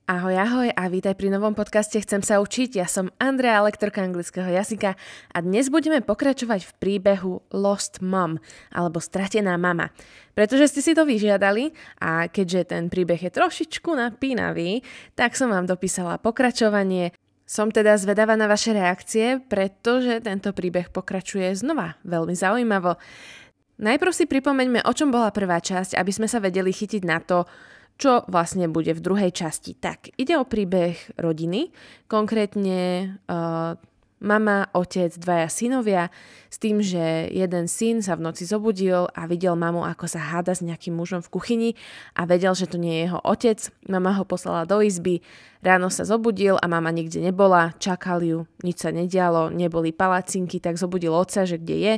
Ahoj, ahoj a vítaj pri novom podcaste Chcem sa učiť. Ja som Andrea, lektorka anglického jazyka a dnes budeme pokračovať v príbehu Lost Mom, alebo Stratená mama. Pretože ste si to vyžiadali a keďže ten príbeh je trošičku napínavý, tak som vám dopísala pokračovanie. Som teda zvedavá na vaše reakcie, pretože tento príbeh pokračuje znova veľmi zaujímavo. Najprv si pripomeňme, o čom bola prvá časť, aby sme sa vedeli chytiť na to, čo vlastne bude v druhej časti. Tak, ide o príbeh rodiny, konkrétne mama, otec, dvaja synovia, s tým, že jeden syn sa v noci zobudil a videl mamu, ako sa háda s nejakým mužom v kuchyni a vedel, že to nie je jeho otec. Mama ho poslala do izby, ráno sa zobudil a mama nikde nebola, čakal ju, nič sa nedialo, neboli palacinky, tak zobudil otca, že kde je.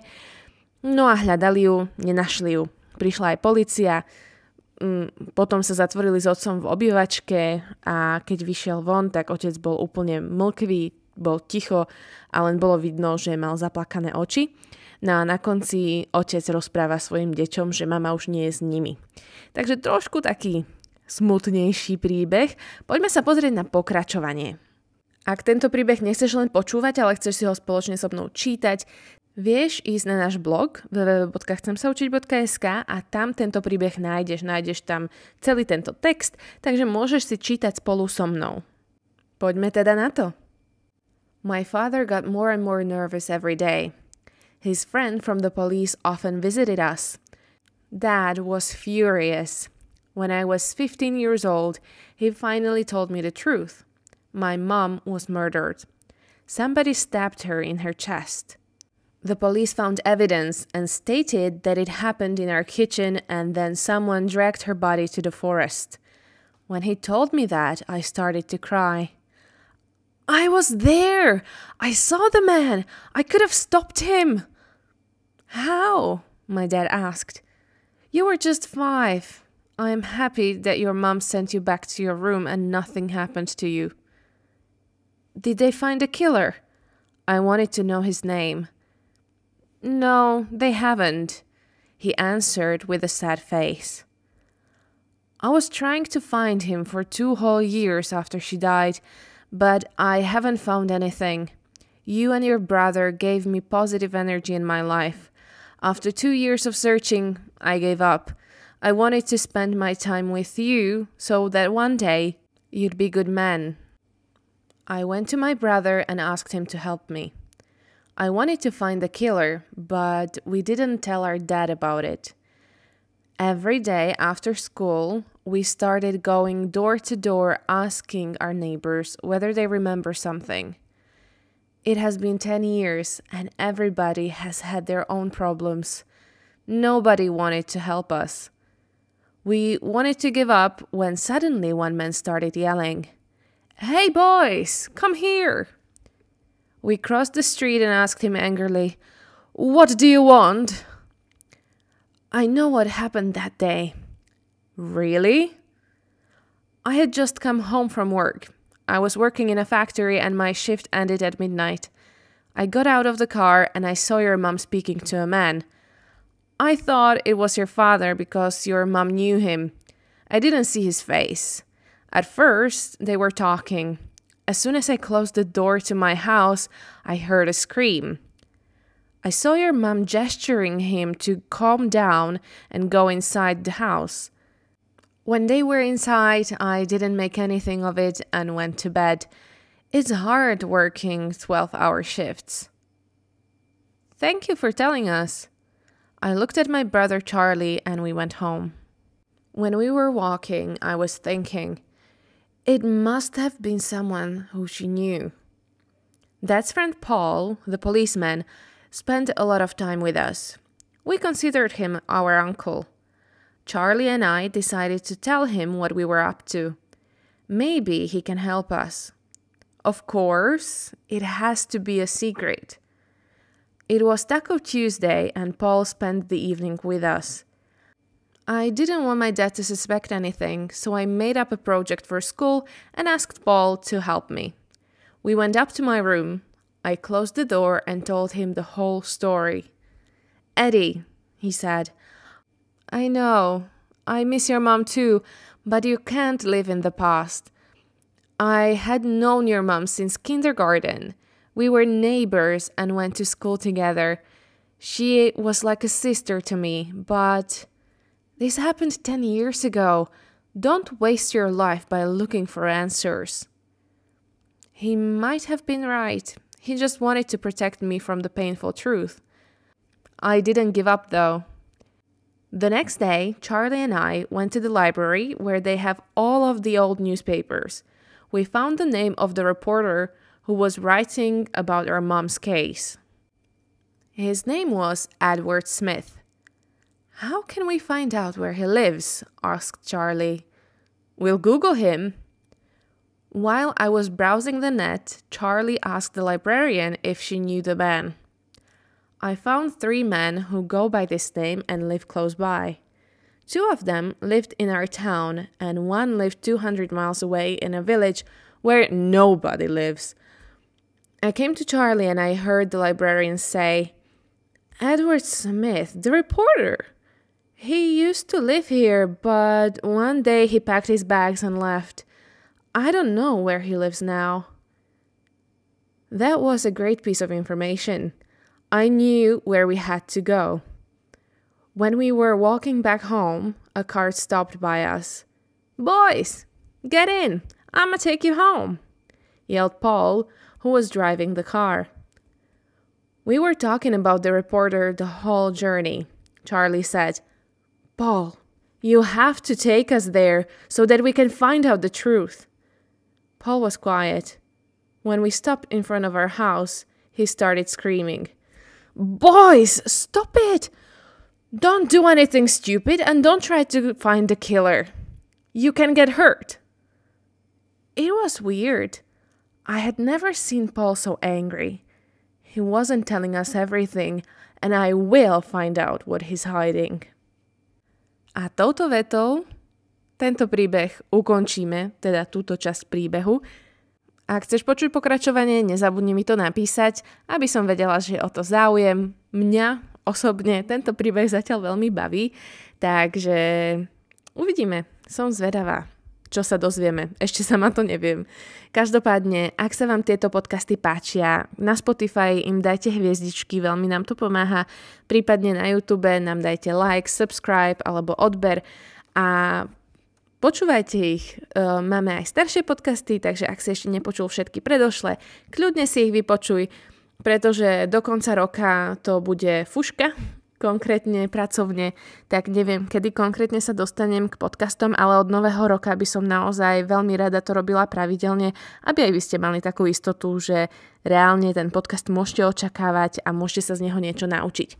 No a hľadali ju, nenašli ju. Prišla aj polícia, potom sa zatvorili s otcom v obývačke a keď vyšiel von, tak otec bol úplne mlkvý, bol ticho a len bolo vidno, že mal zaplakané oči. No a na konci otec rozpráva svojim deťom, že mama už nie je s nimi. Takže trošku taký smutnejší príbeh. Poďme sa pozrieť na pokračovanie. Ak tento príbeh nechceš len počúvať, ale chceš si ho spoločne so mnou čítať, vieš ísť na náš blog www.chcemsaučiť.sk a tam tento príbeh nájdeš tam celý tento text, takže môžeš si čítať spolu so mnou. Poďme teda na to. My father got more and more nervous every day. His friend from the police often visited us. Dad was furious. When I was 15 years old, he finally told me the truth. My mom was murdered. Somebody stabbed her in her chest. The police found evidence and stated that it happened in our kitchen and then someone dragged her body to the forest. When he told me that, I started to cry. I was there! I saw the man! I could have stopped him! How? My dad asked. You were just 5. I am happy that your mom sent you back to your room and nothing happened to you. Did they find a killer? I wanted to know his name. No, they haven't, he answered with a sad face. I was trying to find him for 2 whole years after she died, but I haven't found anything. You and your brother gave me positive energy in my life. After 2 years of searching, I gave up. I wanted to spend my time with you so that one day you'd be good men. I went to my brother and asked him to help me. I wanted to find the killer, but we didn't tell our dad about it. Every day after school, we started going door to door asking our neighbors whether they remember something. It has been 10 years and everybody has had their own problems. Nobody wanted to help us. We wanted to give up when suddenly one man started yelling, "Hey boys, come here!" We crossed the street and asked him angrily, "What do you want?" I know what happened that day. Really? I had just come home from work. I was working in a factory and my shift ended at midnight. I got out of the car and I saw your mom speaking to a man. I thought it was your father because your mom knew him. I didn't see his face. At first, they were talking. As soon as I closed the door to my house, I heard a scream. I saw your mom gesturing him to calm down and go inside the house. When they were inside, I didn't make anything of it and went to bed. It's hard working 12-hour shifts. Thank you for telling us. I looked at my brother Charlie and we went home. When we were walking, I was thinking, it must have been someone who she knew. Dad's friend Paul, the policeman, spent a lot of time with us. We considered him our uncle. Charlie and I decided to tell him what we were up to. Maybe he can help us. Of course, it has to be a secret. It was Taco Tuesday and Paul spent the evening with us. I didn't want my dad to suspect anything, so I made up a project for school and asked Paul to help me. We went up to my room. I closed the door and told him the whole story. Eddie, he said, I know. I miss your mom too, but you can't live in the past. I had known your mom since kindergarten. We were neighbors and went to school together. She was like a sister to me, but this happened 10 years ago. Don't waste your life by looking for answers. He might have been right. He just wanted to protect me from the painful truth. I didn't give up though. The next day, Charlie and I went to the library where they have all of the old newspapers. We found the name of the reporter who was writing about our mom's case. His name was Edward Smith. How can we find out where he lives? Asked Charlie. We'll Google him. While I was browsing the net, Charlie asked the librarian if she knew the man. I found 3 men who go by this name and live close by. 2 of them lived in our town, and 1 lived 200 miles away in a village where nobody lives. I came to Charlie and I heard the librarian say, Edward Smith, the reporter. He used to live here, but one day he packed his bags and left. I don't know where he lives now. That was a great piece of information. I knew where we had to go. When we were walking back home, a car stopped by us. Boys, get in. I'ma take you home, yelled Paul, who was driving the car. We were talking about the reporter the whole journey. Charlie said, Paul, you have to take us there so that we can find out the truth. Paul was quiet. When we stopped in front of our house, he started screaming. Boys, stop it! Don't do anything stupid and don't try to find the killer. You can get hurt. It was weird. I had never seen Paul so angry. He wasn't telling us everything, and I will find out what he's hiding. A touto vetou tento príbeh ukončíme, teda túto časť príbehu. Ak chceš počuť pokračovanie, nezabudni mi to napísať, aby som vedela, že je o to záujem. Mňa osobne tento príbeh zatiaľ veľmi baví, takže uvidíme. Som zvedavá, čo sa dozvieme. Ešte sama to neviem. Každopádne, ak sa vám tieto podcasty páčia, na Spotify im dajte hviezdičky, veľmi nám to pomáha. Prípadne na YouTube nám dajte like, subscribe alebo odber a počúvajte ich. Máme aj staršie podcasty, takže ak si ešte nepočul všetky predošlé, kľudne si ich vypočuj, pretože do konca roka to bude fuška, konkrétne pracovne, tak neviem, kedy konkrétne sa dostanem k podcastom, ale od nového roka by som naozaj veľmi rada to robila pravidelne, aby aj vy ste mali takú istotu, že reálne ten podcast môžete očakávať a môžete sa z neho niečo naučiť.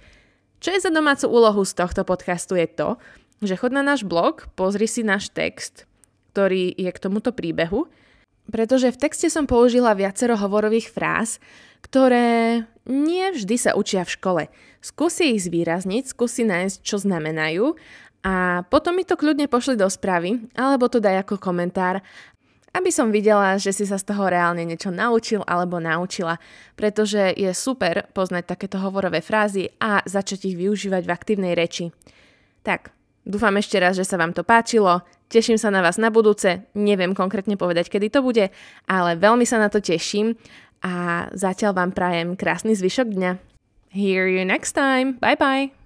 Čo je za domácu úlohu z tohto podcastu je to, že chod na náš blog, pozri si náš text, ktorý je k tomuto príbehu, pretože v texte som použila viacero hovorových fráz, ktoré nie vždy sa učia v škole. Skúsi ich zvýrazniť, skúsi nájsť, čo znamenajú a potom mi to kľudne pošli do správy, alebo to daj ako komentár, aby som videla, že si sa z toho reálne niečo naučil alebo naučila, pretože je super poznať takéto hovorové frázy a začať ich využívať v aktívnej reči. Tak, dúfam ešte raz, že sa vám to páčilo, teším sa na vás na budúce, neviem konkrétne povedať, kedy to bude, ale veľmi sa na to teším a zatiaľ vám prajem krásny zvyšok dňa. Hear you next time, bye bye!